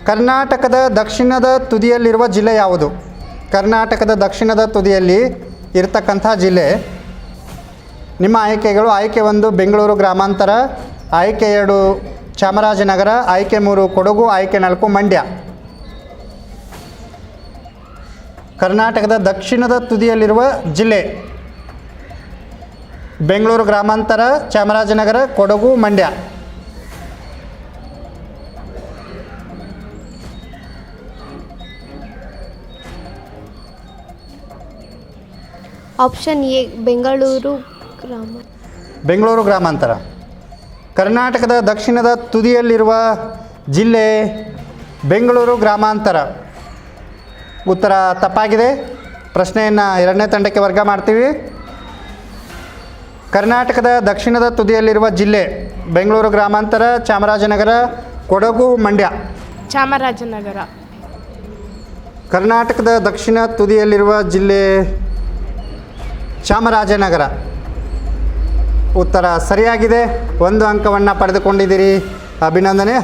ಕರ್ನಾಟಕದ ದಕ್ಷಿಣದ ತುದಿಯಲ್ಲಿರುವ ಜಿಲ್ಲೆ ಯಾವುದು? ಕರ್ನಾಟಕದ ದಕ್ಷಿಣದ ತುದಿಯಲ್ಲಿ ಇರತಕ್ಕಂಥ ಜಿಲ್ಲೆ. ನಿಮ್ಮ ಆಯ್ಕೆಗಳು: ಆಯ್ಕೆ 1 ಬೆಂಗಳೂರು ಗ್ರಾಮಾಂತರ, ಆಯ್ಕೆ 2 ಚಾಮರಾಜನಗರ, ಆಯ್ಕೆ 3 ಕೊಡಗು, ಆಯ್ಕೆ 4 ಮಂಡ್ಯ. ಕರ್ನಾಟಕದ ದಕ್ಷಿಣದ ತುದಿಯಲ್ಲಿರುವ ಜಿಲ್ಲೆ: ಬೆಂಗಳೂರು ಗ್ರಾಮಾಂತರ, ಚಾಮರಾಜನಗರ, ಕೊಡಗು, ಮಂಡ್ಯ. ಆಪ್ಷನ್ ಎ ಬೆಂಗಳೂರು ಬೆಂಗಳೂರು ಗ್ರಾಮಾಂತರ. ಕರ್ನಾಟಕದ ದಕ್ಷಿಣದ ತುದಿಯಲ್ಲಿರುವ ಜಿಲ್ಲೆ ಬೆಂಗಳೂರು ಗ್ರಾಮಾಂತರ. ಉತ್ತರ ತಪ್ಪಾಗಿದೆ. ಪ್ರಶ್ನೆಯನ್ನು 2ನೇ ತಂಡಕ್ಕೆ ವರ್ಗ ಮಾಡ್ತೀವಿ. ಕರ್ನಾಟಕದ ದಕ್ಷಿಣದ ತುದಿಯಲ್ಲಿರುವ ಜಿಲ್ಲೆ ಬೆಂಗಳೂರು ಗ್ರಾಮಾಂತರ, ಚಾಮರಾಜನಗರ, ಕೊಡಗು, ಮಂಡ್ಯ. ಚಾಮರಾಜನಗರ. ಕರ್ನಾಟಕದ ದಕ್ಷಿಣ ತುದಿಯಲ್ಲಿರುವ ಜಿಲ್ಲೆ ಚಾಮರಾಜನಗರ. ಉತ್ತರ ಸರಿಯಾಗಿದೆ. 1 ಅಂಕವನ್ನು ಪಡೆದುಕೊಂಡಿದ್ದೀರಿ. ಅಭಿನಂದನೆ.